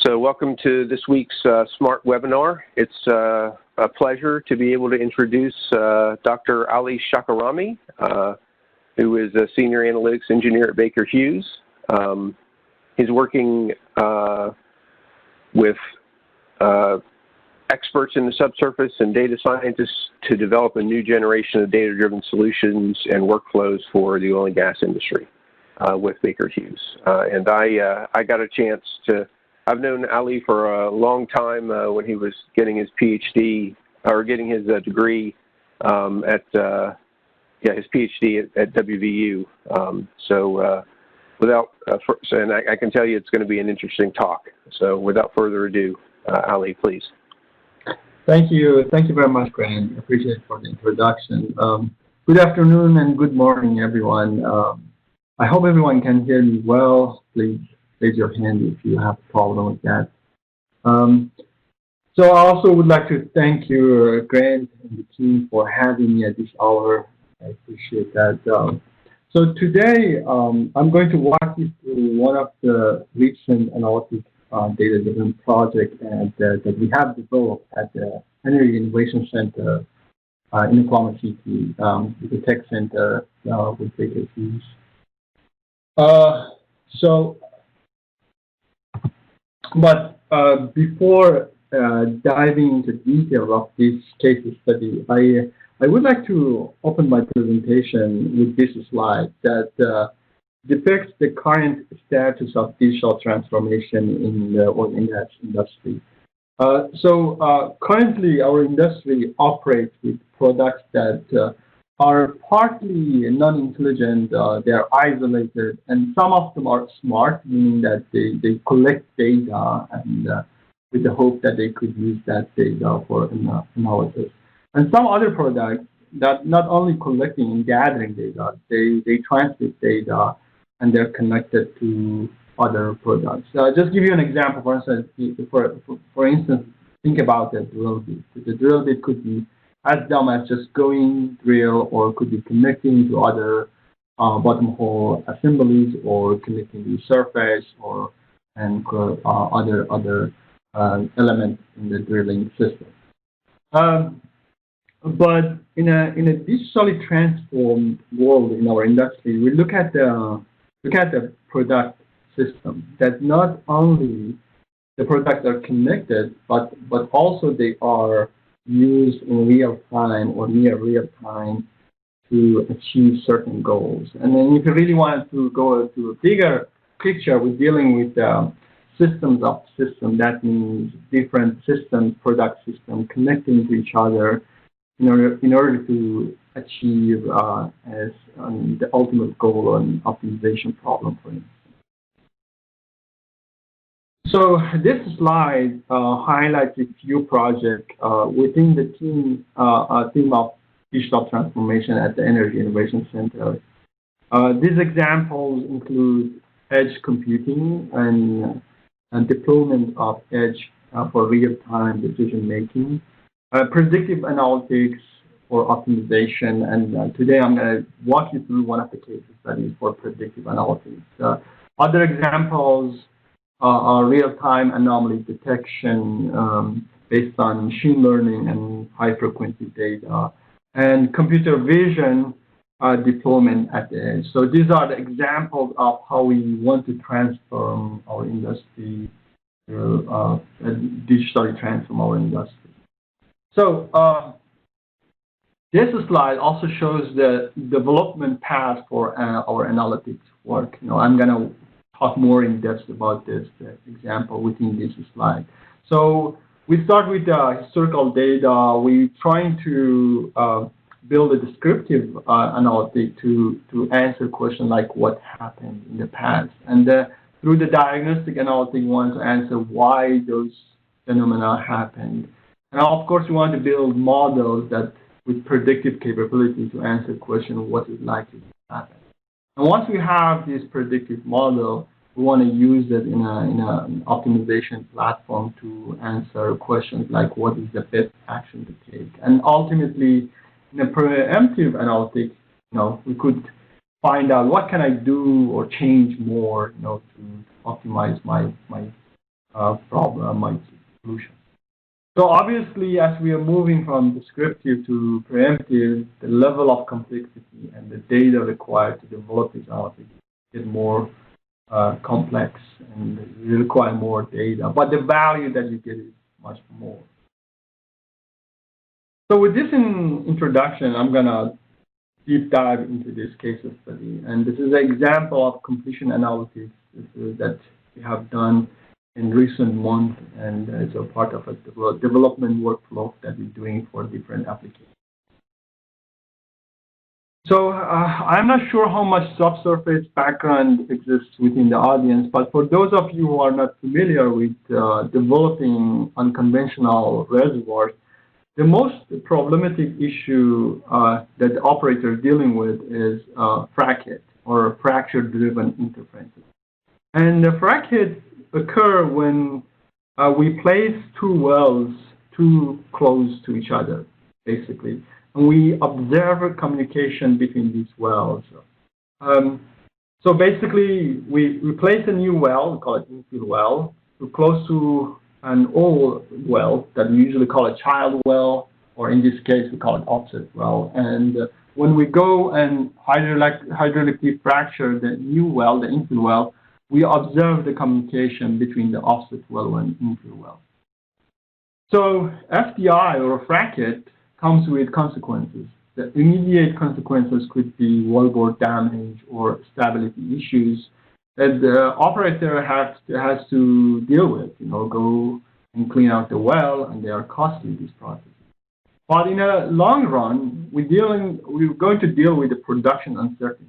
So welcome to this week's SMART webinar. It's a pleasure to be able to introduce Dr. Ali Shakarami, who is a Senior Analytics Engineer at Baker Hughes. He's working with experts in the subsurface and data scientists to develop a new generation of data-driven solutions and workflows for the oil and gas industry with Baker Hughes. And I got a chance to, I've known Ali for a long time when he was getting his PhD, or getting his degree his PhD at WVU. And I can tell you it's going to be an interesting talk. So without further ado, Ali, please. Thank you very much, Grant. I appreciate it for the introduction. Good afternoon and good morning, everyone. I hope everyone can hear me well. Please raise your hand if you have a problem with that. So I also would like to thank you, Grant, and the team for having me at this hour. I appreciate that. So today, I'm going to walk you through one of the recent analytic data-driven projects that we have developed at the Energy Innovation Center in Oklahoma City, the Tech Center with Baker Hughes. Before diving into details of this case study, I would like to open my presentation with this slide that depicts the current status of digital transformation in the oil and gas industry. Currently, our industry operates with products that are partly non-intelligent, they are isolated, and some of them are smart, meaning that they collect data and with the hope that they could use that data for analysis. And some other products that not only collecting and gathering data, they transmit data and they're connected to other products. Just give you an example. For instance, think about the drill bit. The drill bit could be as dumb as just going drill, or could be connecting to other bottom hole assemblies, or connecting to surface, or other elements in the drilling system. But in a digitally transformed world in our industry, we look at the product system that not only the products are connected, but also they are used in real time or near real time to achieve certain goals. And then if you really want to go to a bigger picture, we're dealing with systems of systems. That means different systems, product systems connecting to each other in order to achieve the ultimate goal or an optimization problem, for instance. So this slide highlights a few projects within the team of digital transformation at the Energy Innovation Center. These examples include edge computing and deployment of edge for real-time decision-making, predictive analytics for optimization, and today I'm going to walk you through one of the case studies for predictive analytics. Other examples are real-time anomaly detection based on machine learning and high-frequency data, and computer vision deployment at the edge. So these are the examples of how we want to transform our industry, digitally transform our industry. So this slide also shows the development path for our analytics work. I'm going to talk more in depth about this example within this slide. So we start with historical data. We're trying to build a descriptive analytic to answer questions like what happened in the past. And through the diagnostic analytic, we want to answer why those phenomena happened. And of course, we want to build models that with predictive capability to answer questions what is likely to happen. And once we have this predictive model, we want to use it in an optimization platform to answer questions like what is the best action to take. And ultimately, in a preemptive analytic, we could find out what can I do or change more, to optimize my problem solution. So obviously, as we are moving from descriptive to preemptive, the level of complexity and the data required to develop these analytics get more complex, and you require more data, but the value that you get is much more. So with this introduction, I'm going to deep dive into this case study, and this is an example of completion analysis that we have done in recent months, and it's a part of a development workflow that we're doing for different applications. So I'm not sure how much subsurface background exists within the audience, but for those of you who are not familiar with developing unconventional reservoirs, the most problematic issue that the operator is dealing with is frac hit, or fracture-driven interferences. And the frac hits occur when we place two wells too close to each other, basically. And we observe communication between these wells. So basically, we place a new well, we call it infill well, too close to an old well that we usually call a child well, or in this case, we call it offset well. And when we go and hydraulically fracture the new well, the infill well, we observe the communication between the offset well and infill well. So FDI, or frac hit, comes with consequences. The immediate consequences could be wellbore damage or stability issues that the operator has to deal with, go and clean out the well, and they are costly, these processes. But in a long run, we're going to deal with the production uncertainty.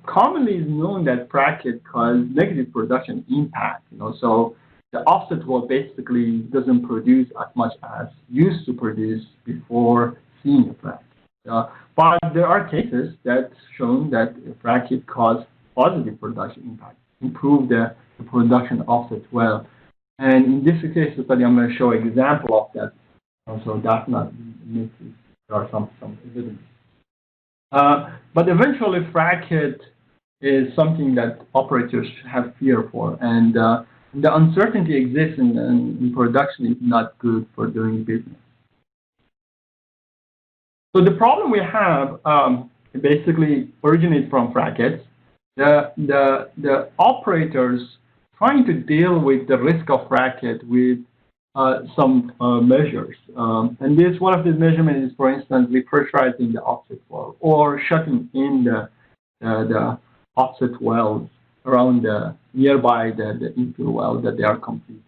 Commonly is known that frac hit causes negative production impact, so the offset well basically doesn't produce as much as used to produce before seeing a frac. But there are cases that shown that frac hit cause positive production impact, improve the production offset well. And in this case study, I'm going to show an example of that. So that's not there are some evidence. But eventually, frac hit is something that operators have fear for, and the uncertainty exists in production is not good for doing business. So the problem we have basically originates from frac hits. The operators trying to deal with the risk of frac hit with some measures. And one of these measurements is, for instance, repressurizing the offset well, or shutting in the offset wells around nearby the infill well that they are completing.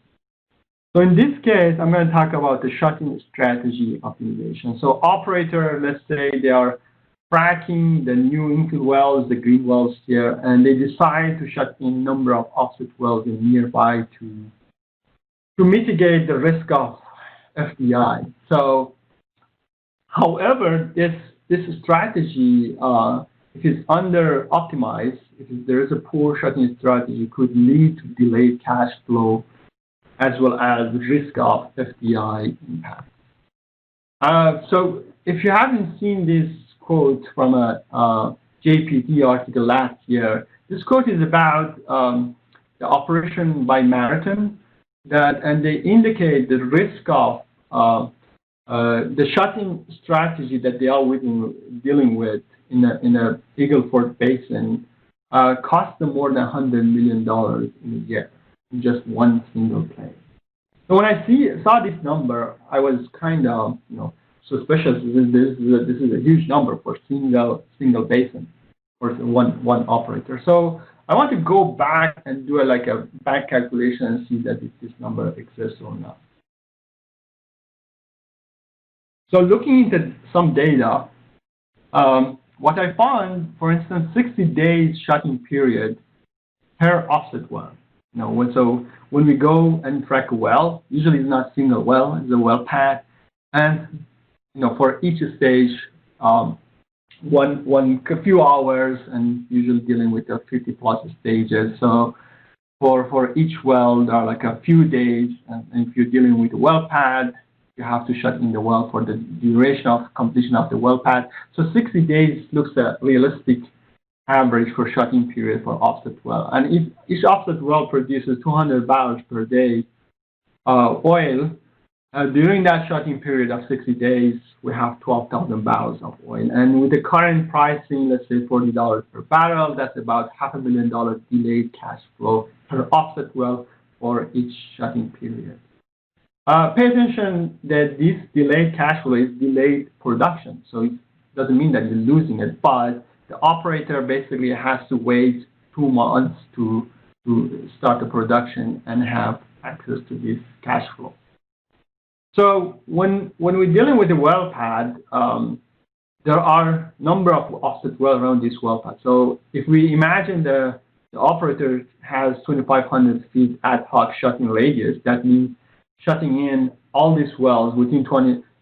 So in this case, I'm going to talk about the shutting strategy optimization. So operator, let's say they are fracking the new infill wells, the green wells here, and they decide to shut in number of offset wells in nearby to mitigate the risk of FDI. So, however, this strategy, if it's under optimized, if there is a poor shutting strategy, could lead to delayed cash flow as well as risk of FDI impact. So if you haven't seen this quote from a JPT article last year, this quote is about the operation by Marathon, and they indicate the risk of the shutting strategy that they are dealing with in a Eagle Ford Basin cost them more than $100 million in a year in just one single play. So when I saw this number, I was kind of suspicious. This is a huge number for single basin for one operator. So I want to go back and do a back calculation and see that if this number exists or not. So looking into some data, what I found, for instance, 60 days shutting period per offset well. So when we go and frac a well, usually it's not single well, it's a well pad, and for each stage, a few hours, and usually dealing with 50+ stages. So for each well, there are a few days, and if you're dealing with a well pad, you have to shut in the well for the duration of completion of the well pad. So 60 days looks realistic average for shutting period for offset well. And if each offset well produces 200 barrels per day oil, during that shutting period of 60 days, we have 12,000 barrels of oil. And with the current pricing, let's say $40 per barrel, that's about $500,000 delayed cash flow per offset well for each shutting period. Pay attention that this delayed cash flow is delayed production. So it doesn't mean that you're losing it, but the operator basically has to wait 2 months to start the production and have access to this cash flow. So when we're dealing with the well pad, there are a number of offset wells around this well pad. So if we imagine the operator has 2,500 feet ad hoc shutting radius, that means shutting in all these wells within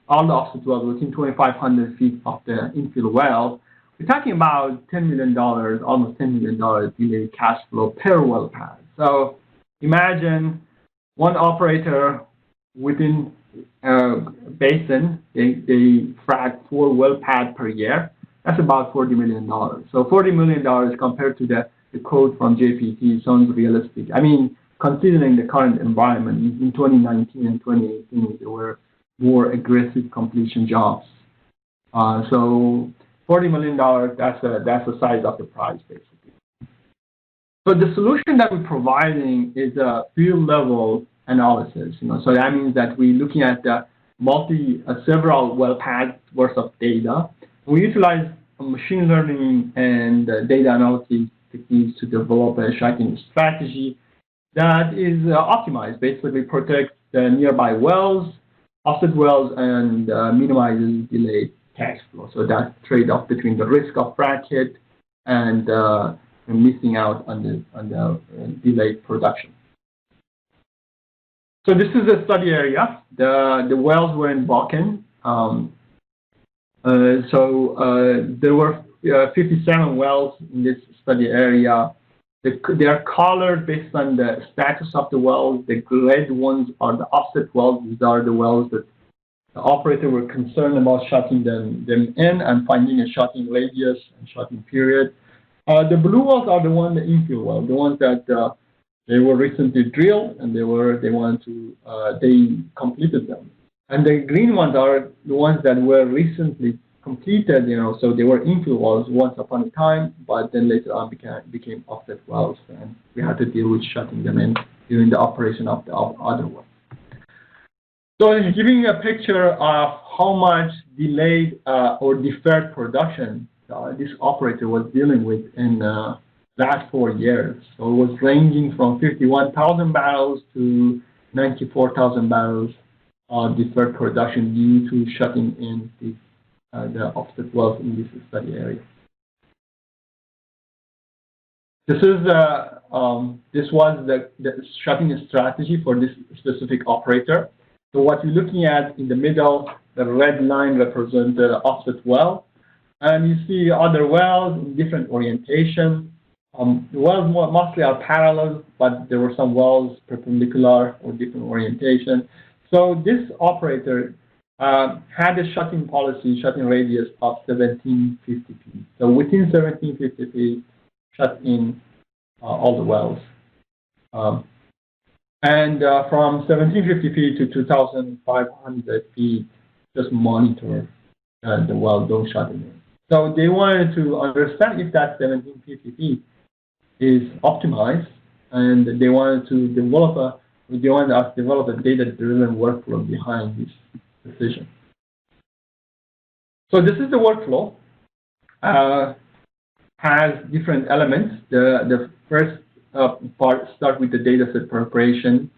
all the offset wells within 2,500 feet of the infill well. We're talking about $10 million, almost $10 million delayed cash flow per well pad. So imagine one operator within basin, they frac 4 well pad per year. That's about $40 million. So $40 million compared to the quote from JPT sounds realistic. I mean, considering the current environment, in 2019 and 2018, there were more aggressive completion jobs. So $40 million, that's the size of the prize, basically. So the solution that we're providing is a field level analysis. So that means that we're looking at several well pads worth of data. We utilize machine learning and data analytics techniques to develop a shutting strategy that is optimized, basically protects the nearby wells, offset wells, and minimizes delayed cash flow. So that trade-off between the risk of frac hit and missing out on the delayed production. So this is a study area. The wells were in Bakken. There were 57 wells in this study area. They are colored based on the status of the wells. The red ones are the offset wells. These are the wells that the operator were concerned about shutting them in and finding a shutting radius and shutting period. The blue wells are the infill wells, the ones that they were recently drilled and they completed them. And the green ones are the ones that were recently completed, so they were infill wells once upon a time, but then later on became offset wells, and we had to deal with shutting them in during the operation of the other wells. So giving you a picture of how much delayed or deferred production this operator was dealing with in the last 4 years. So it was ranging from 51,000 barrels to 94,000 barrels deferred production due to shutting in the offset wells in this study area. This was the shutting strategy for this specific operator. So what you're looking at in the middle, the red line represents the offset well, and you see other wells in different orientation. The wells mostly are parallel, but there were some wells perpendicular or different orientation. So this operator had a shutting radius of 1750 feet. So within 1750 feet, shut in all the wells. And from 1750 feet to 2,500 feet, just monitor the well, don't shut it in. So they wanted to understand if that 1750 feet is optimized, and they wanted us to develop a data-driven workflow behind this decision. So this is the workflow. Has different elements. The first part starts with the data set preparation,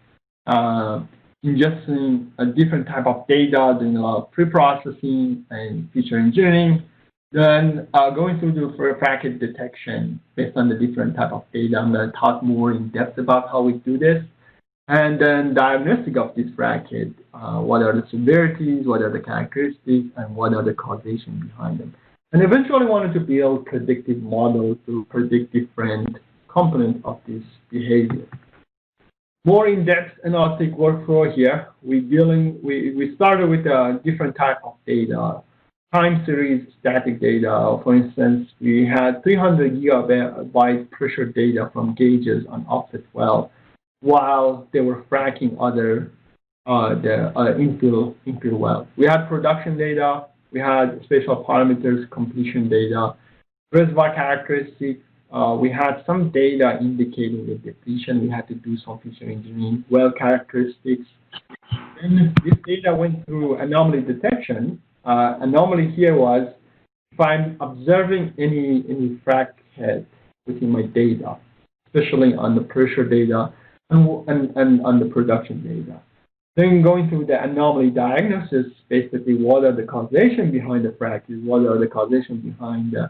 ingesting a different type of data, doing a lot of pre-processing and feature engineering. Then going through the Frac Hit Detection based on the different type of data. I'm going to talk more in depth about how we do this. And then diagnostic of this frac hit. What are the severities, what are the characteristics, and what are the causation behind them. And eventually wanted to build predictive models to predict different components of this behavior. More in-depth analytic workflow here. We started with a different type of data. time series static data. For instance, we had 300 gigabyte pressure data from gauges on offset well while they were fracking other infill wells. We had production data, we had spatial parameters, completion data, reservoir characteristics. We had some data indicating the depletion. We had to do some feature engineering, well characteristics. And this data went through anomaly detection. Anomaly here was if I'm observing any frac head within my data, especially on the pressure data and on the production data. Then going through the anomaly diagnosis, basically what are the causation behind the frac, what are the causation behind the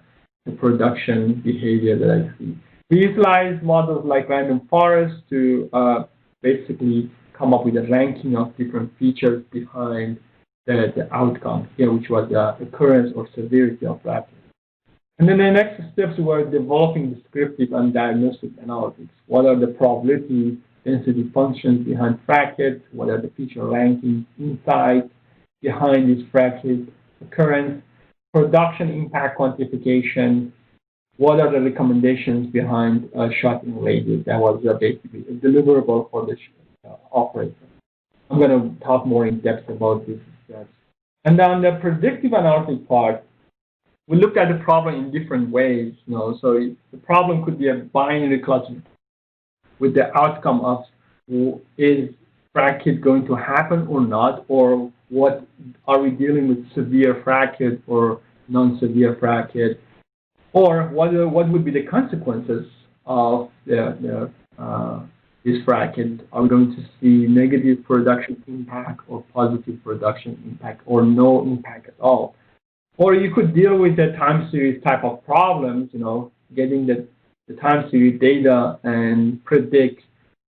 production behavior that I see. We utilize models like random forest to basically come up with a ranking of different features behind the outcome here, which was the occurrence or severity of fracking. And then the next steps were developing descriptive and diagnostic analytics. What are the probability density functions behind frac hits? What are the feature rankings, insights behind this frac hit occurrence? Production impact quantification. What are the recommendations behind shutting radius? That was basically a deliverable for the operator. I'm going to talk more in depth about this steps. And then the predictive analytic part, we looked at the problem in different ways. So the problem could be a binary classification with the outcome of is frac hit going to happen or not, or what are we dealing with, severe frac hit or non-severe frac hit, or what would be the consequences of this frac hit? Are we going to see negative production impact or positive production impact or no impact at all? Or you could deal with the time series type of problems, getting the time series data and predict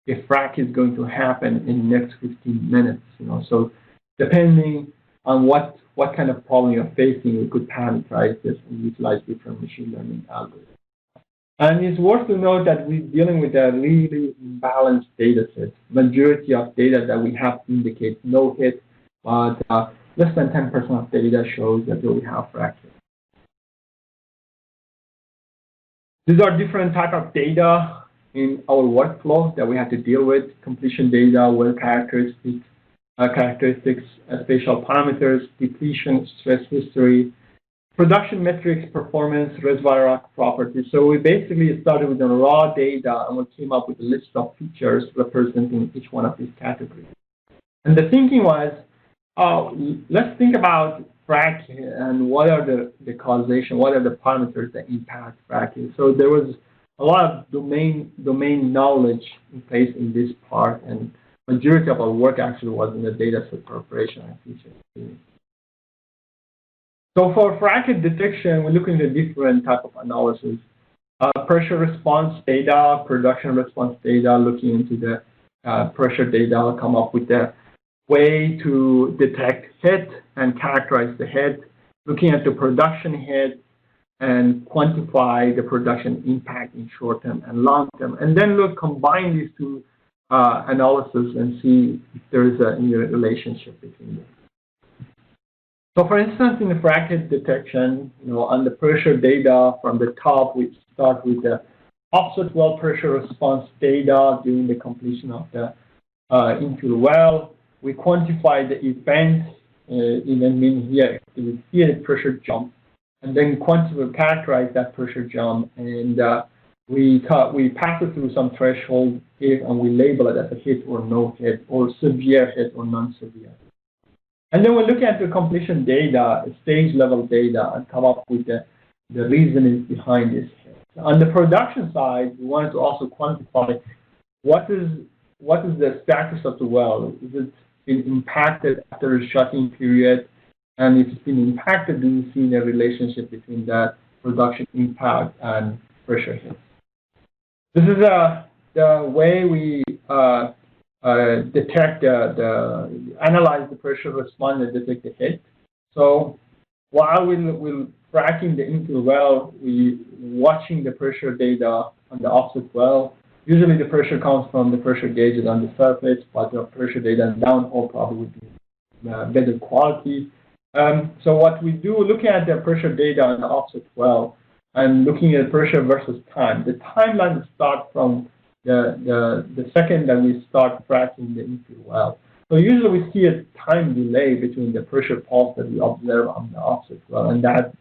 if frac is going to happen in the next 15 minutes. So depending on what kind of problem you're facing, we could parameterize this and utilize different machine learning algorithms. And it's worth to note that we're dealing with a really imbalanced data set. Majority of data that we have indicates no hit, but less than 10% of data shows that we have frac hit. These are different type of data in our workflow that we have to deal with: completion data, well characteristics, spatial parameters, depletion, stress history, production metrics, performance, reservoir rock properties. So we basically started with the raw data and we came up with a list of features representing each one of these categories. And the thinking was, let's think about frac and what are the causation, what are the parameters that impact fracking. So there was a lot of domain knowledge in place in this part, and majority of our work actually was in the data set preparation and feature. So for frac hit detection, we're looking at different type of analysis. Pressure response data, production response data, looking into the pressure data, come up with the way to detect hit and characterize the hit, looking at the production hit and quantify the production impact in short term and long term, and then combine these two analysis and see if there is any relationship between them. So for instance, in the frac hit detection, on the pressure data from the top, we start with the offset well pressure response data during the completion of the infill well. We quantify the event in the mean here. We see a pressure jump, and then characterize that pressure jump, and we pass it through some threshold here, and we label it as a hit or no hit, or severe hit or non-severe. And then we look at the completion data, stage level data, and come up with the reasoning behind this hit. On the production side, we wanted to also quantify what is the status of the well. Is it been impacted after a shutting period? And if it's been impacted, do you see a relationship between that production impact and pressure hit? This is the way we detect analyze the pressure response and detect the hit. So while we're fracking the infill well, we're watching the pressure data on the offset well. Usually the pressure comes from the pressure gauges on the surface, but the pressure data downhole probably would be better quality. So what we do, looking at the pressure data on the offset well, and looking at pressure versus time, the timeline starts from the second that we start fracking the infill well. So usually we see a time delay between the pressure pulse that we observe on the offset well, and that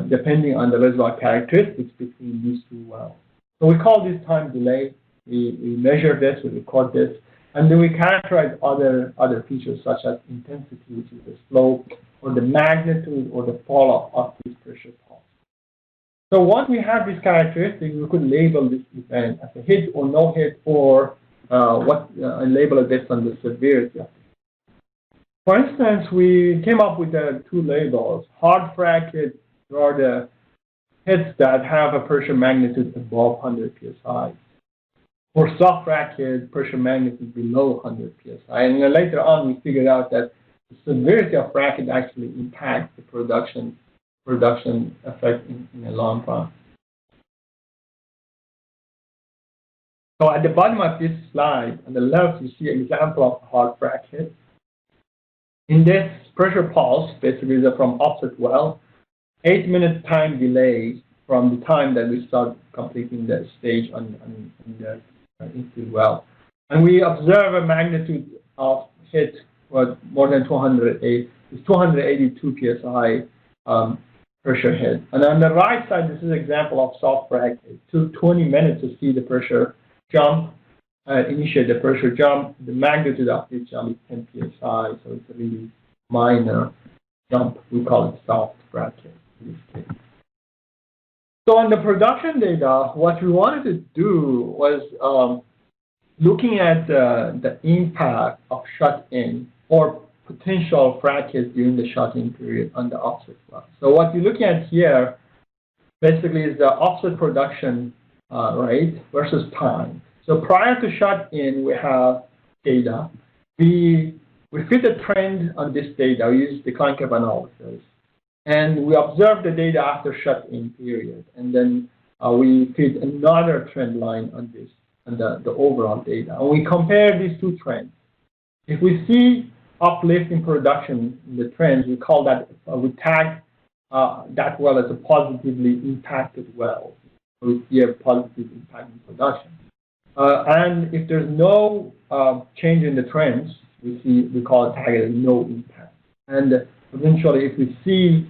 depending on the reservoir characteristics between these two wells. So we call this time delay. We measure this, we record this, and then we characterize other features such as intensity, which is the slope, or the magnitude, or the fall off of this pressure pulse. So once we have these characteristics, we could label this event as a hit or no hit, or label it based on the severity of it. For instance, we came up with two labels. Hard frac hit are the hits that have a pressure magnitude above 100 psi. For soft frac hit, pressure magnitude below 100 psi. And then later on, we figured out that the severity of frac hit actually impacts the production effect in the long run. So at the bottom of this slide, on the left, you see an example of a hard frac hit. In this pressure pulse, basically from offset well, 8-minute time delay from the time that we start completing the stage on the infill well. And we observe a magnitude of hit was more than 282 psi pressure hit. And on the right side, this is an example of soft frac. It took 20 minutes to see the pressure jump, initiate the pressure jump. The magnitude of this jump is 10 psi, so it's a really minor jump. We call it soft frac in this case. So on the production data, what we wanted to do was looking at the impact of shut-in or potential frac hits during the shut-in period on the offset well. So what you're looking at here basically is the offset production rate versus time. So prior to shut-in, we have data. We fit a trend on this data. We use decline curve analysis. And we observe the data after shut-in period. And then we fit another trend line on this, and the overall data. And we compare these two trends. If we see uplift in production in the trends, we call that, we tag that well as a positively impacted well. So we see a positive impact in production. And if there's no change in the trends, we call it tagged no impact. And eventually, if we see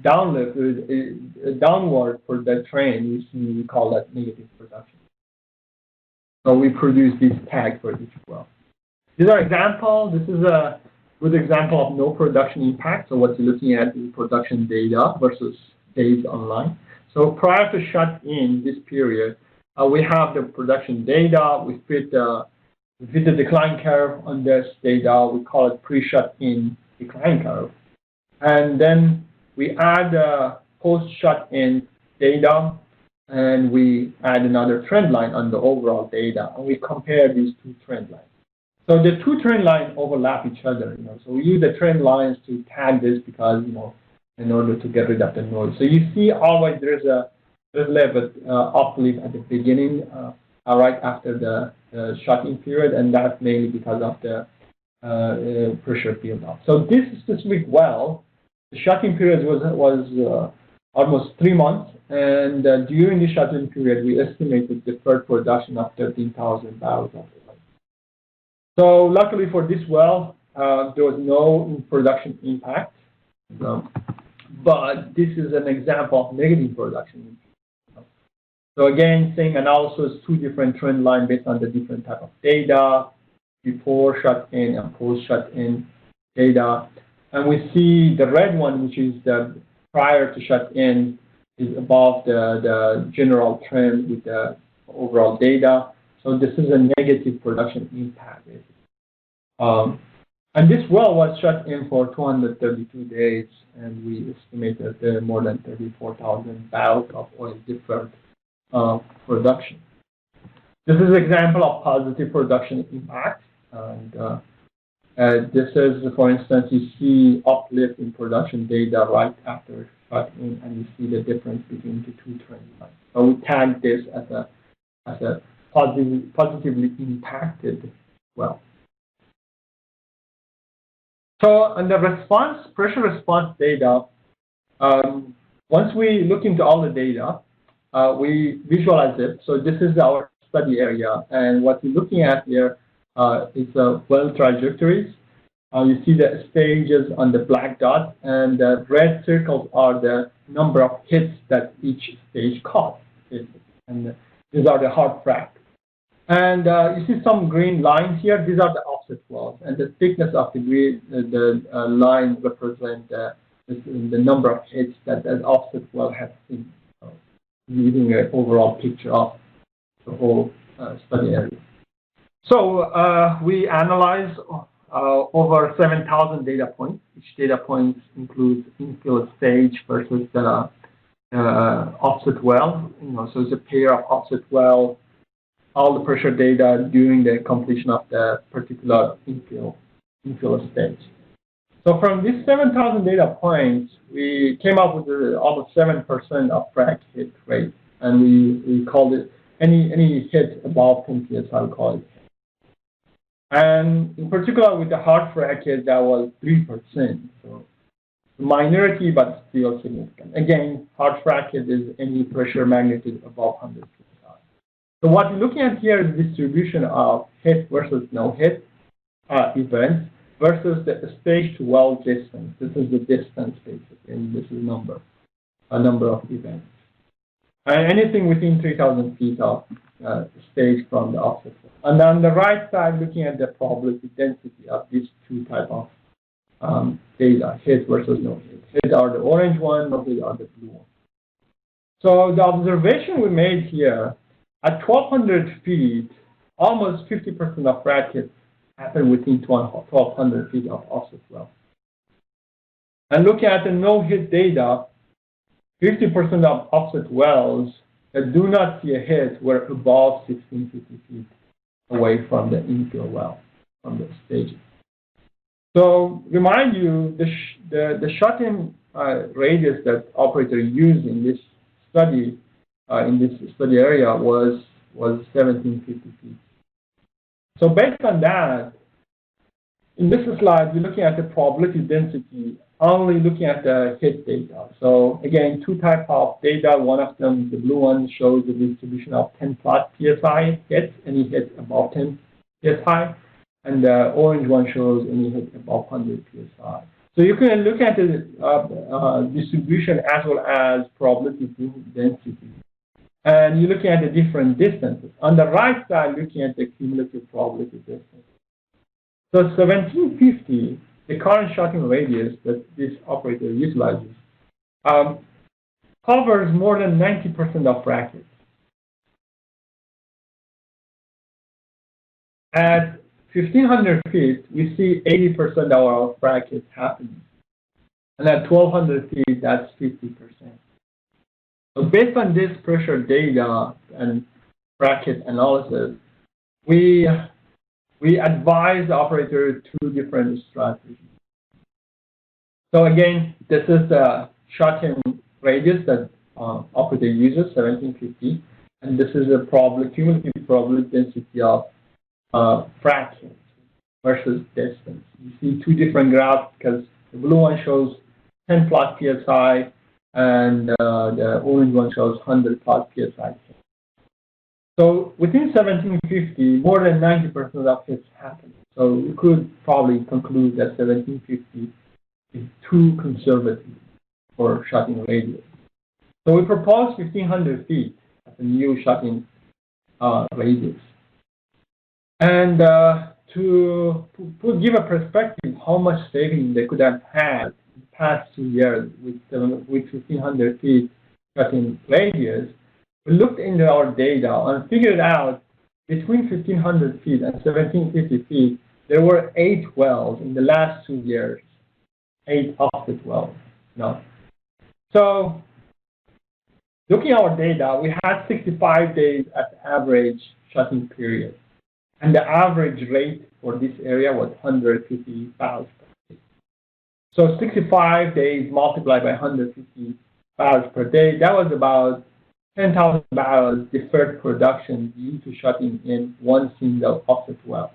downward for that trend, we call that negative production. So we produce these tags for each well. These are examples. This is a good example of no production impact. So what you're looking at is production data versus days online. So prior to shut-in this period, we have the production data. We fit the decline curve on this data. We call it pre-shut-in decline curve. And then we add the post-shut-in data, and we add another trend line on the overall data, and we compare these two trend lines. So the two trend lines overlap each other. So we use the trend lines to tag this because in order to get rid of the noise. So you see always there's a level uplift at the beginning, right after the shut-in period, and that's mainly because of the pressure build-up. So this specific well, the shut-in period was almost 3 months, and during the shut-in period, we estimated deferred production of 13,000 barrels of oil. So luckily for this well, there was no production impact, but this is an example of negative production. So again, same analysis, two different trend lines based on the different type of data, before shut-in and post-shut-in data. And we see the red one, which is the prior to shut-in, is above the general trend with the overall data. So this is a negative production impact. And this well was shut in for 232 days, and we estimated there more than 34,000 barrels of oil deferred production. This is an example of positive production impact. And this is, for instance, you see uplift in production data right after shut-in, and you see the difference between the two trend lines. So we tag this as a positively impacted well. So on the pressure response data, once we look into all the data, we visualize it. So this is our study area, and what we're looking at here is well trajectories. You see the stages on the black dot, and the red circles are the number of hits that each stage caused. And these are the hard frac. And you see some green lines here. These are the offset wells, and the thickness of the green, line represents the number of hits that the offset well has seen, giving an overall picture of the whole study area. So we analyze over 7,000 data points. Each data point includes infill stage versus the offset well. So it's a pair of offset well, all the pressure data during the completion of the particular infill stage. So from these 7,000 data points, we came up with almost 7% of frac hit rate, and we called it any hit above 10 psi, we call it. And in particular, with the hard frac hit, that was 3%. So minority, but still significant. Again, hard frac hit is any pressure magnitude above 100 psi. So what we're looking at here is distribution of hit versus no hit events versus the stage to well distance. This is the distance basically, and this is a number of events. And anything within 3,000 feet of stage from the offset. And on the right side, looking at the probability density of these two type of data, hit versus no hit. Hit are the orange one, no hit are the blue one. So the observation we made here, at 1,200 feet, almost 50% of frac hits happen within 1,200 feet of offset well. And looking at the no-hit data, 50% of offset wells that do not see a hit were above 1,650 feet away from the infill well, from the stages. So remind you, the shut-in radius that operator used in this study, area was 1,750 feet. So based on that, in this slide, we're looking at the probability density, only looking at the hit data. So again, two types of data. One of them, the blue one, shows the distribution of 10 plus psi hits, any hit above 10 psi, and the orange one shows any hit above 100 psi. So you can look at the distribution as well as probability density. And you're looking at the different distances. On the right side, looking at the cumulative probability distance. So 1,750, the current shutting radius that this operator utilizes, covers more than 90% of frac hits. At 1,500 feet, we see 80% of our frac hits happening. And at 1,200 feet, that's 50%. So based on this pressure data and frac hit analysis, we advise the operator two different strategies. So again, this is the shut-in radius that operator uses, 1,750, and this is the cumulative probability density of frac hit versus distance. You see two different graphs because the blue one shows 10 plus psi, and the orange one shows 100 plus psi. So within 1,750, more than 90% of hits happen. So we could probably conclude that 1,750 is too conservative for shutting radius. So we propose 1,500 feet as a new shutting radius. And to give a perspective how much saving they could have had in the past 2 years with 1,500 feet shutting radius, we looked into our data and figured out between 1,500 feet and 1,750 feet, there were 8 wells in the last 2 years, 8 offset wells. So looking at our data, we had 65 days at the average shutting period. And the average rate for this area was 150 barrels per day. So 65 days multiplied by 150 barrels per day, that was about 10,000 barrels deferred production due to shutting in one single offset well.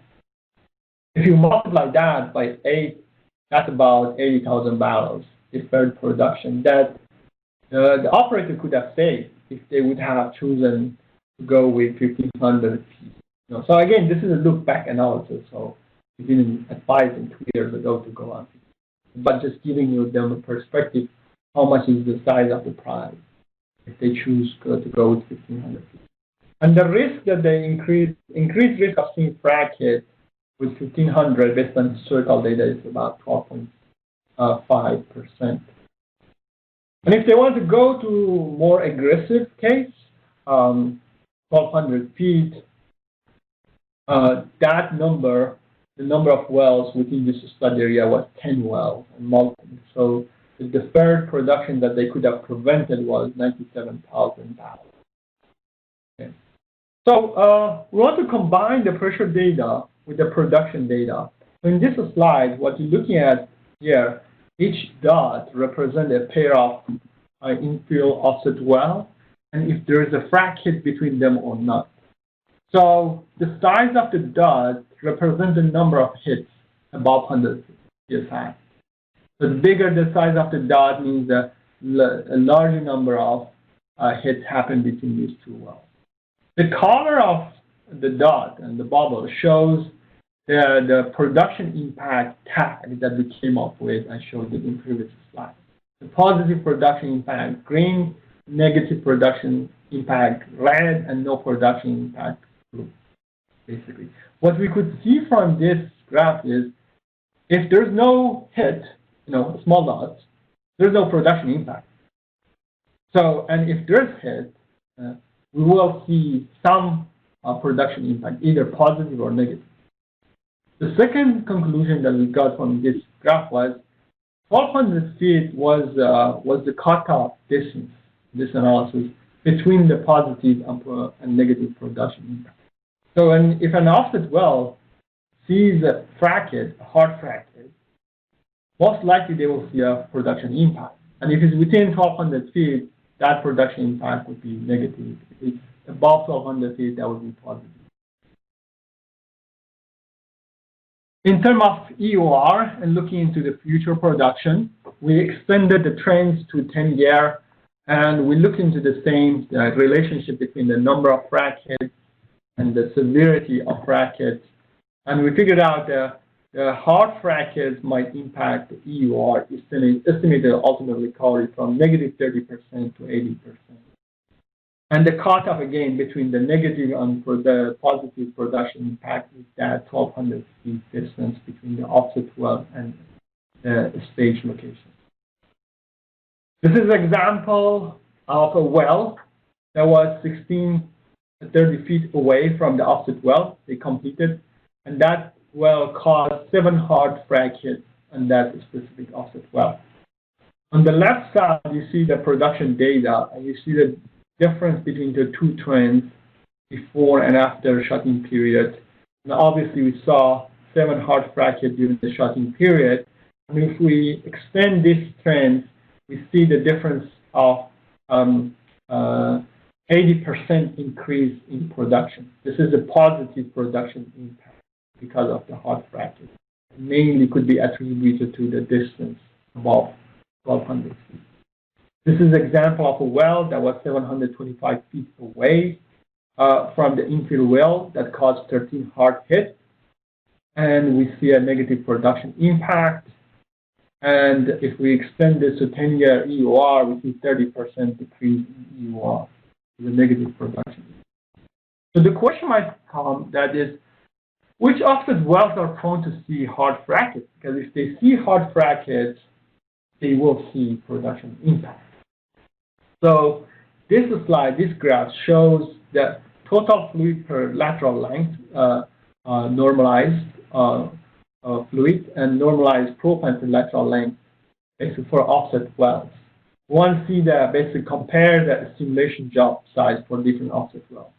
If you multiply that by 8 That's about 80,000 barrels deferred production that the operator could have saved if they would have chosen to go with 1,500 feet. So again, this is a look-back analysis, so we didn't advise them 2 years ago to go on, but just giving you them a perspective, how much is the size of the prize if they choose to go with 1,500 feet. And the risk that they increased risk of seeing frac hit with 1,500 based on historical data is about 12.5%. And if they want to go to more aggressive case, 1,200 feet, that number, the number of wells within this study area was 10 wells and multiple. So the deferred production that they could have prevented was 97,000 barrels. Okay. So we want to combine the pressure data with the production data. So in this slide, what you're looking at here, each dot represents a pair of infill offset well, and if there is a frac hit between them or not. So the size of the dot represents the number of hits above 100 psi. So the bigger the size of the dot means a larger number of hits happen between these two wells. The color of the dot and the bubble shows the production impact tag that we came up with. I showed it in previous slide. The positive production impact green, negative production impact red, and no production impact blue. Basically, what we could see from this graph is if there's no hit, small dots, there's no production impact. So, and if there's hit, we will see some production impact, either positive or negative. The second conclusion that we got from this graph was 1,200 feet was the cutoff distance, this analysis, between the positive and negative production impact. So if an offset well sees a frac hit, a hard frac hit, most likely they will see a production impact. And if it's within 1,200 feet, that production impact would be negative. If it's above 1,200 feet, that would be positive. In terms of EOR and looking into the future production, we extended the trends to 10-year, and we looked into the same relationship between the number of frac hits and the severity of frac hits. And we figured out the hard frac hits might impact the EOR, estimated ultimate recovery from negative 30% to 80%. And the cutoff, again, between the negative and the positive production impact is that 1,200 feet distance between the offset well and the stage location. This is an example of a well that was 30 feet away from the offset well they completed, and that well caused 7 hard frac hits on that specific offset well. On the left side, you see the production data, and you see the difference between the two trends before and after shutting period. And obviously, we saw 7 hard frac hits during the shutting period. And if we extend this trend, we see the difference of 80% increase in production. This is a positive production impact because of the hard frac hit. Mainly could be attributed to the distance above 1,200 feet. This is an example of a well that was 725 feet away from the infill well that caused 13 hard hits. And we see a negative production impact. And if we extend this to 10-year EOR, we see 30% decrease in EOR, the negative production. So the question might come that is, which offset wells are prone to see hard frac hits? Because if they see hard frac hits, they will see production impact. So this slide, this graph shows that total fluid per lateral length, normalized fluid, and normalized proppant per lateral length, basically for offset wells. One see the basically compare the simulation job size for different offset wells.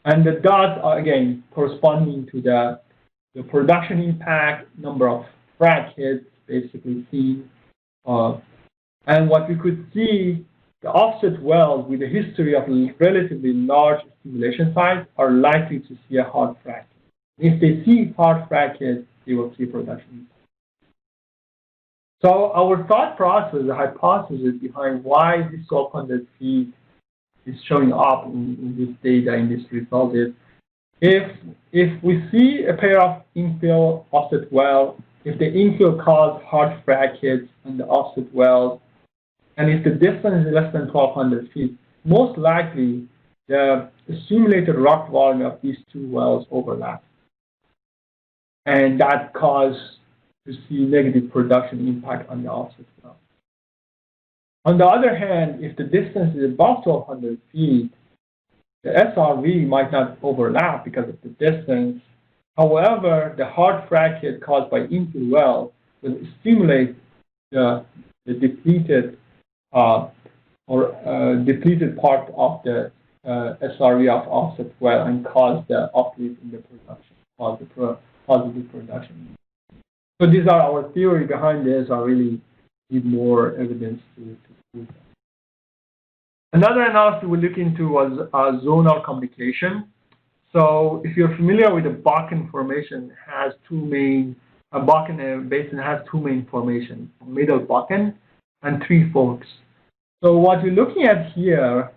And the dots are again corresponding to the production impact, number of frac hits basically seen. And what we could see, the offset wells with a history of relatively large simulation size are likely to see a hard frac. If they see hard frac hits, they will see production. So our thought process, the hypothesis behind why this 1200 feet is showing up in this data, in this result is, if we see a pair of infill offset wells, if the infill cause hard frac hits and the offset wells, and if the distance is less than 1200 feet, most likely the simulated rock volume of these two wells overlap. And that caused to see negative production impact on the offset well. On the other hand, if the distance is above 1200 feet, the SRV might not overlap because of the distance. However, the hard frac hit caused by infill well will stimulate the depleted depleted part of the SRV of offset well and cause the uplift in the production, cause the positive production. So these are our theory behind this. I really need more evidence to prove that. Another analysis we looked into was zonal communication. So if you're familiar with the Bakken formation, has two main, Bakken basin has two main formations, Middle Bakken and Three Forks. So what we're looking at here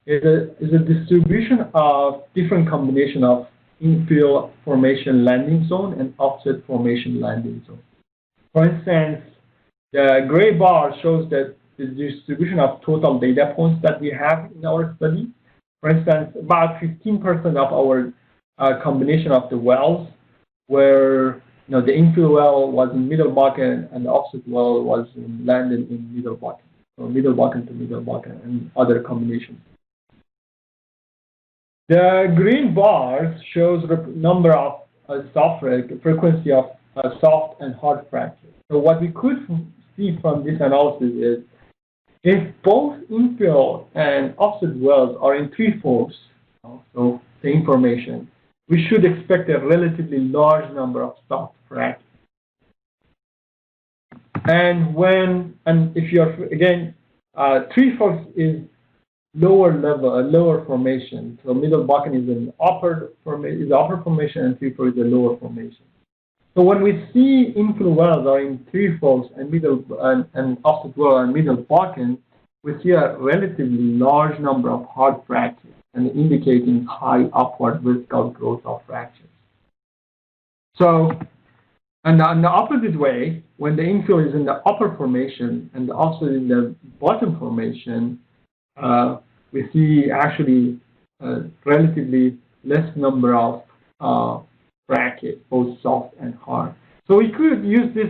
is a distribution of different combination of infill formation landing zone and offset formation landing zone. For instance, the gray bar shows that the distribution of total data points that we have in our study. For instance, about 15% of our combination of the wells where the infill well was in Middle Bakken and the offset well was landed in Middle Bakken. So Middle Bakken to Middle Bakken and other combinations. The green bars shows the number of frequency of soft and hard fractures. So what we could see from this analysis is if both infill and offset wells are in Three Forks, so same formation, we should expect a relatively large number of soft fractures. And if you're again, Three Forks is lower level, a lower formation. So Middle Bakken is an upper formation, and Three Forks is a lower formation. So when we see infill wells are in Three Forks and and offset well and Middle Bakken, we see a relatively large number of hard fractures and indicating high upward risk of growth of fractures. So, and on the opposite way, when the infill is in the upper formation and the offset in the bottom formation, we see actually relatively less number of fractures, both soft and hard. So we could use this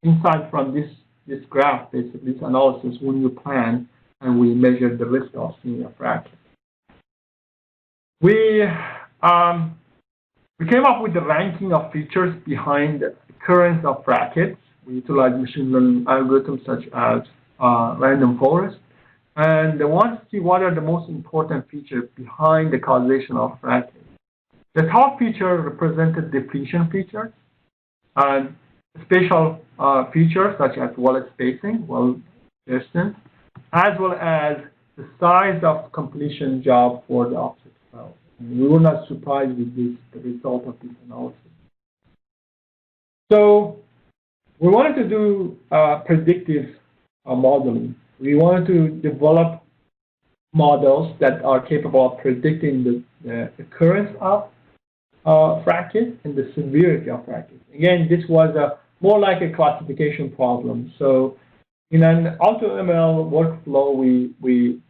insight from this graph, basically, this analysis when you plan and we measure the risk of seeing a fracture. We came up with the ranking of features behind the occurrence of frac hits. We utilized machine learning algorithms such as random forest. And they want to see what are the most important features behind the causation of frac hits. The top feature represented depletion features and spatial features such as well spacing, well distance, as well as the size of completion job for the offset well. And we were not surprised with the result of this analysis. So we wanted to do predictive modeling. We wanted to develop models that are capable of predicting the occurrence of frac hits and the severity of frac hits. Again, this was more like a classification problem. So in an AutoML workflow, we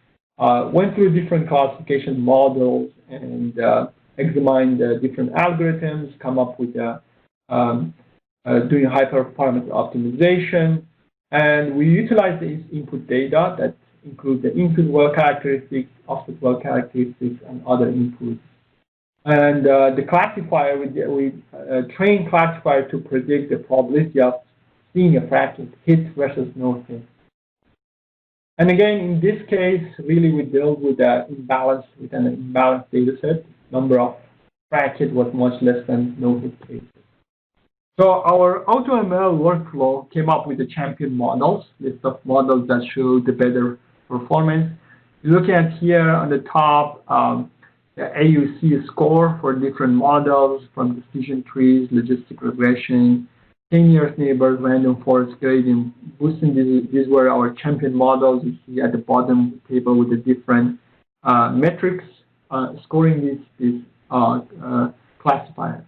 went through different classification models and examined the different algorithms, come up with doing hyperparameter optimization. And we utilize these input data that include the input well characteristics, offset well characteristics, and other inputs. And the classifier, we train classifier to predict the probability of seeing a frac hit versus no hit. And again, in this case, really we dealt with an imbalance, with an imbalanced data set. Number of frac hit was much less than no hit cases. So our AutoML workflow came up with the champion models, list of models that show the better performance. You look at here on the top, the AUC score for different models from decision trees, logistic regression, nearest neighbors, random forest gradient, boosting. These were our champion models. You see at the bottom table with the different metrics scoring these classifiers.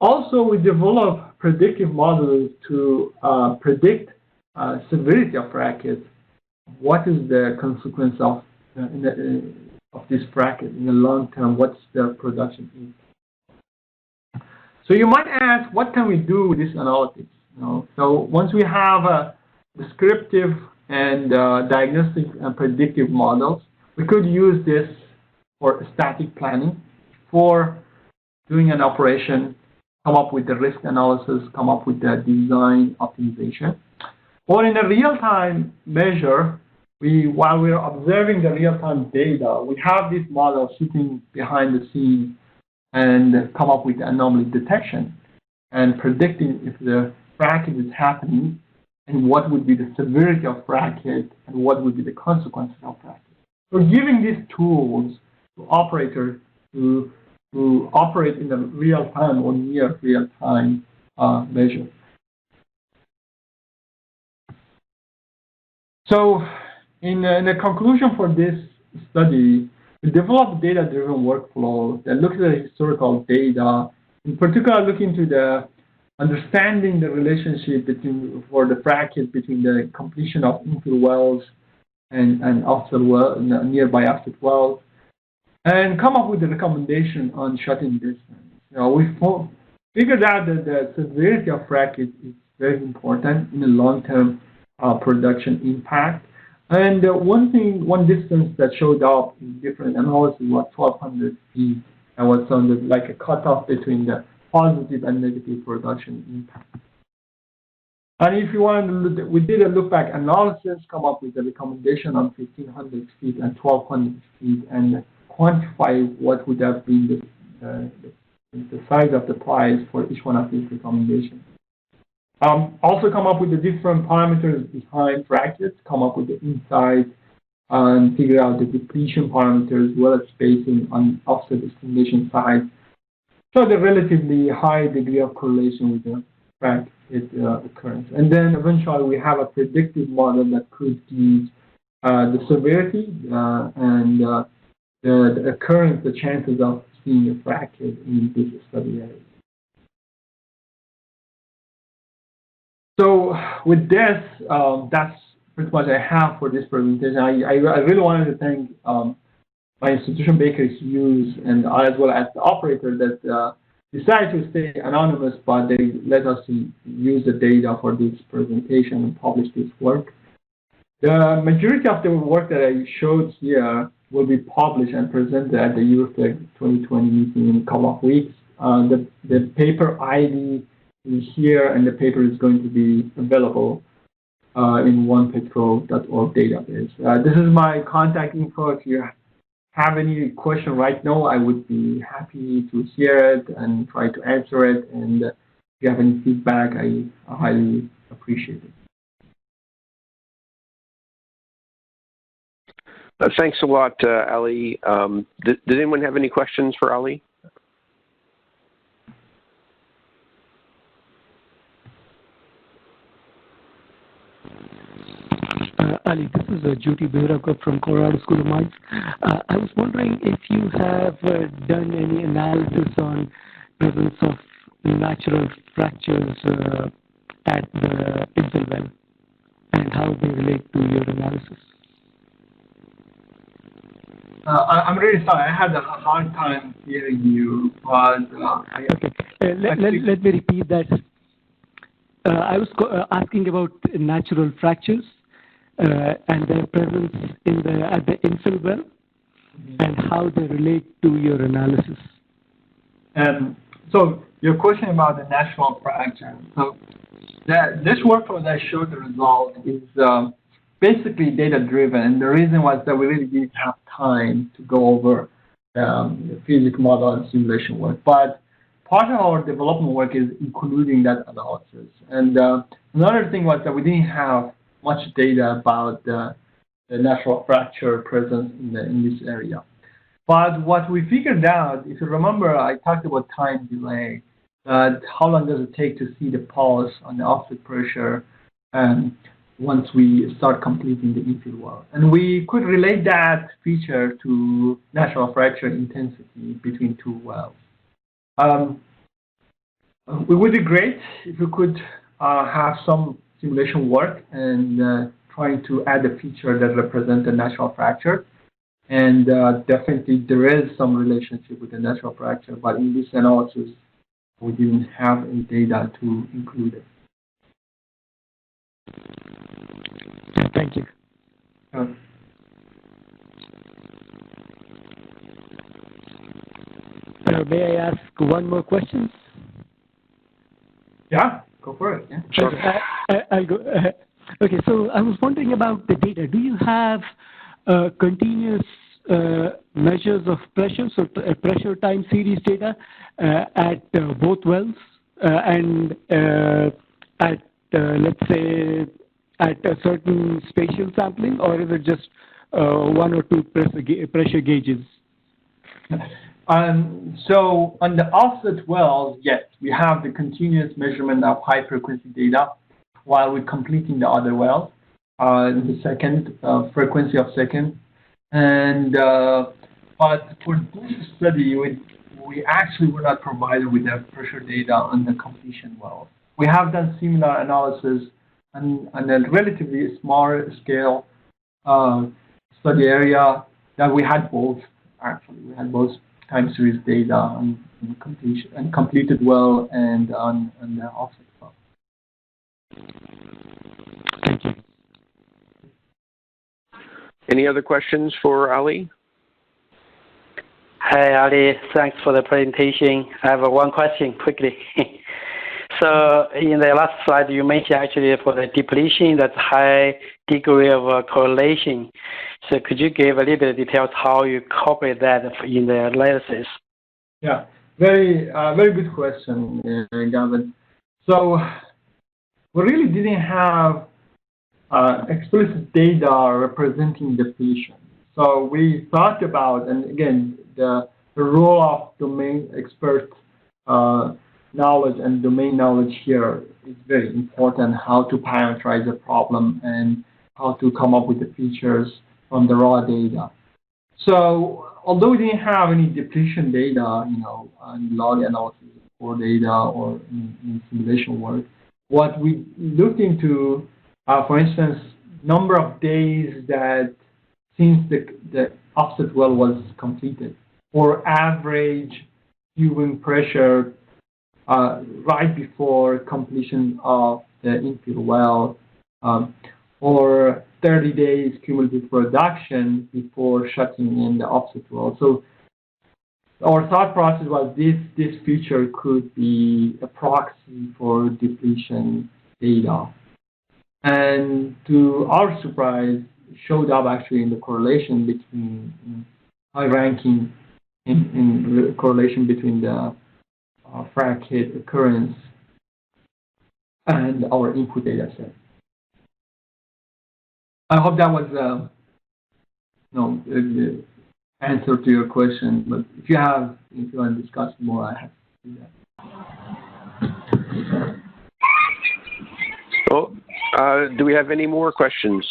Also, we developed predictive models to predict severity of frac hits. What is the consequence of this frac hit in the long term? What's the production need? So you might ask, what can we do with this analytics? So once we have a descriptive and diagnostic and predictive models, we could use this for static planning, for doing an operation, come up with the risk analysis, come up with the design optimization. Or in a real-time measure, while we're observing the real-time data, we have this model sitting behind the scenes and come up with anomaly detection and predicting if the frac hit is happening and what would be the severity of frac hit and what would be the consequences of frac hit. So giving these tools to operators to operate in the real-time or near real-time measure. So in the conclusion for this study, we developed data-driven workflow that looks at the historical data, in particular looking into the understanding the relationship for the frac hit between the completion of infill wells and offset well, nearby offset wells, and come up with a recommendation on shut-in distance. We figured out that the severity of frac hit is very important in the long-term production impact. And one distance that showed up in different analyses was 1,200 feet. That was sounded like a cutoff between the positive and negative production impact. And if you want to look, we did a look-back analysis, come up with a recommendation on 1,500 feet and 1,200 feet, and quantify what would have been the size of the price for each one of these recommendations. Also come up with the different parameters behind frac hits, come up with the insights, and figure out the depletion parameters, as well as spacing on offset discrimination side. So the relatively high degree of correlation with the frac hit occurrence. And then eventually we have a predictive model that could give the severity and the occurrence, the chances of seeing a frac hit in this study area. So with this, that's pretty much I have for this presentation. I really wanted to thank my institution, Baker Hughes, and as well as the operator that decided to stay anonymous, but they let us use the data for this presentation and publish this work. The majority of the work that I showed here will be published and presented at the EuroFlexx 2020 meeting in a couple of weeks. The paper ID is here, and the paper is going to be available in onepetro.org database. This is my contact info. If you have any question right now, I would be happy to hear it and try to answer it. And if you have any feedback, I highly appreciate it. Thanks a lot, Ali. Did anyone have any questions for Ali? Ali, this is Jyoti Behrakar from Colorado School of Mines. I was wondering if you have done any analysis on presence of natural fractures at the infill well and how they relate to your analysis. I'm really sorry. I had a hard time hearing you, but okay. Let me repeat that. I was asking about natural fractures and their presence at the infill well and how they relate to your analysis. So your question about the natural fracture. So this workflow that I showed the result is basically data-driven, and the reason was that we really didn't have time to go over the physics model and simulation work. But part of our development work is including that analysis. And another thing was that we didn't have much data about the natural fracture presence in this area. But what we figured out, if you remember, I talked about time delay. how long does it take to see the pulse on the offset pressure once we start completing the infill well. And we could relate that feature to natural fracture intensity between two wells. It would be great if we could have some simulation work and trying to add a feature that represents a natural fracture. And definitely there is some relationship with the natural fracture, but in this analysis, we didn't have any data to include it. Thank you. May I ask one more question? Yeah, go for it. Yeah. Sure. I'll go. Okay, so I was wondering about the data. Do you have continuous measures of pressure, so pressure time series data at both wells and at, let's say, at a certain spatial sampling, or is it just one or two pressure gauges? So on the offset wells, yes, we have the continuous measurement of high frequency data while we're completing the other wells, the second frequency of second. And but for this study, we actually were not provided with that pressure data on the completion well. We have done similar analysis on a relatively small scale study area that we had both. Actually, we had both time series data on completion and completed well and on the offset well. Thank you. Any other questions for Ali? Hi, Ali. Thanks for the presentation. I have one question quickly. So in the last slide, you mentioned actually for the depletion, that's high degree of correlation. So could you give a little bit of details how you incorporate that in the analysis? Yeah, very good question, Gavin. So we really didn't have explicit data representing depletion. So we thought about, and again, the role of domain expert knowledge and domain knowledge here is very important, how to parameterize a problem and how to come up with the features from the raw data. So although we didn't have any depletion data, on log analysis or data or in simulation work, what we looked into, for instance, number of days that since the offset well was completed, or average tubing pressure right before completion of the infill well, or 30 days cumulative production before shutting in the offset well. So our thought process was this feature could be a proxy for depletion data. And to our surprise, it showed up actually in the correlation between high ranking in correlation between the frac hit occurrence and our input data set. I hope that was the answer to your question. But if you want to discuss more, I have to do that. Well, do we have any more questions?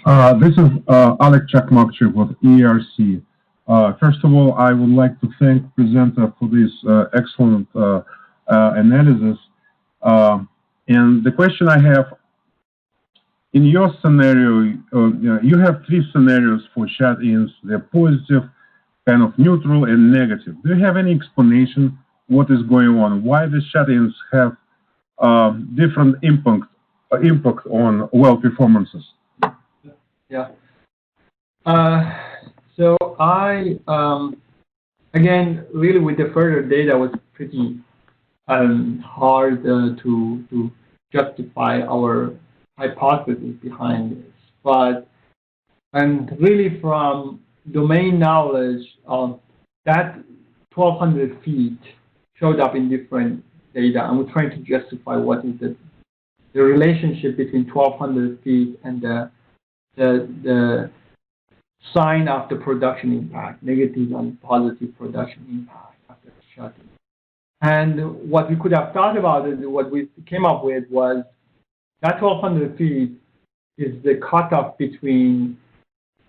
This is Alec Chakmakchev with ERC. First of all, I would like to thank the presenter for this excellent analysis. And the question I have, in your scenario, you have three scenarios for shut-ins. They're positive, kind of neutral, and negative. Do you have any explanation what is going on? Why the shut-ins have different impact on well performances? Yeah. So I, again, really with the further data was pretty hard to justify our hypothesis behind this. But, and really from domain knowledge, that 1,200 feet showed up in different data, and we're trying to justify what is the relationship between 1,200 feet and the sign of the production impact, negative and positive production impact after shutting. And what we could have thought about is what we came up with was that 1,200 feet is the cutoff between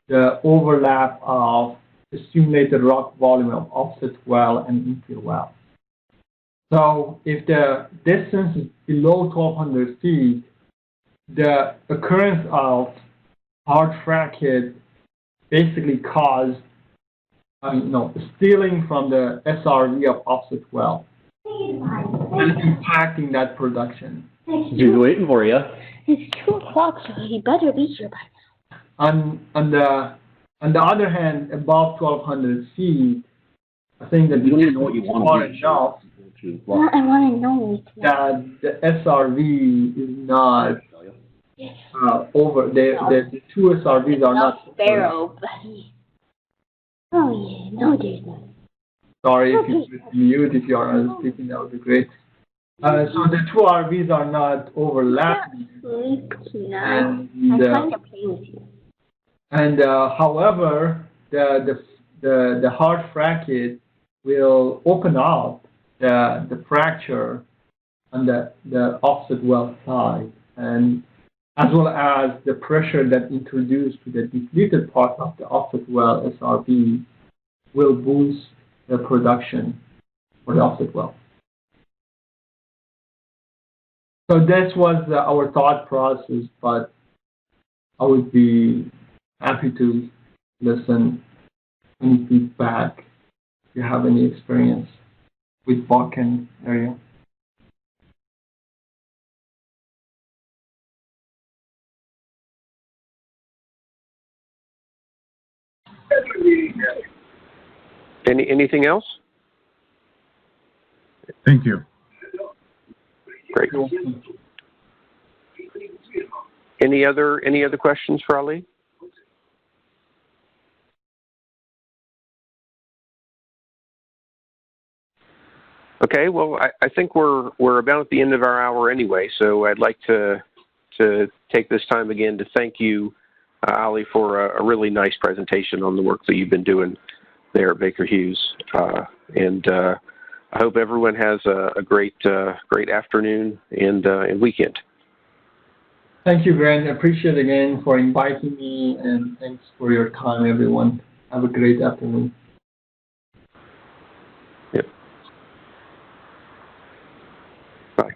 the overlap of the simulated rock volume of offset well and infill well. So if the distance is below 1,200 feet, the occurrence of hard frac hit basically caused stealing from the SRV of offset well and impacting that production. He's waiting for you. It's 2 o'clock, so he better be here by now. On the other hand, above 1,200 feet, I think that You don't even know what you want to enough I want to know that the SRV is not over. The two SRVs are not Sparrow, buddy. Oh, yeah. No, there's not. Sorry, if you could mute if you are speaking, that would be great. So the two RVs are not overlapping. I'm trying to play with you. And however, the hard frac hit will open up the fracture on the offset well side, and as well as the pressure that introduced to the depleted part of the offset well SRV will boost the production for the offset well. So this was our thought process, but I would be happy to listen any feedback if you have any experience with Bakken area. Anything else? Thank you. Great. Any other questions for Ali? Okay, well, I think we're about at the end of our hour anyway, so I'd like to take this time again to thank you, Ali, for a really nice presentation on the work that you've been doing there at Baker Hughes, and I hope everyone has a great afternoon and weekend. Thank you, Grant. I appreciate it again for inviting me, and thanks for your time, everyone. Have a great afternoon. Yep. Bye.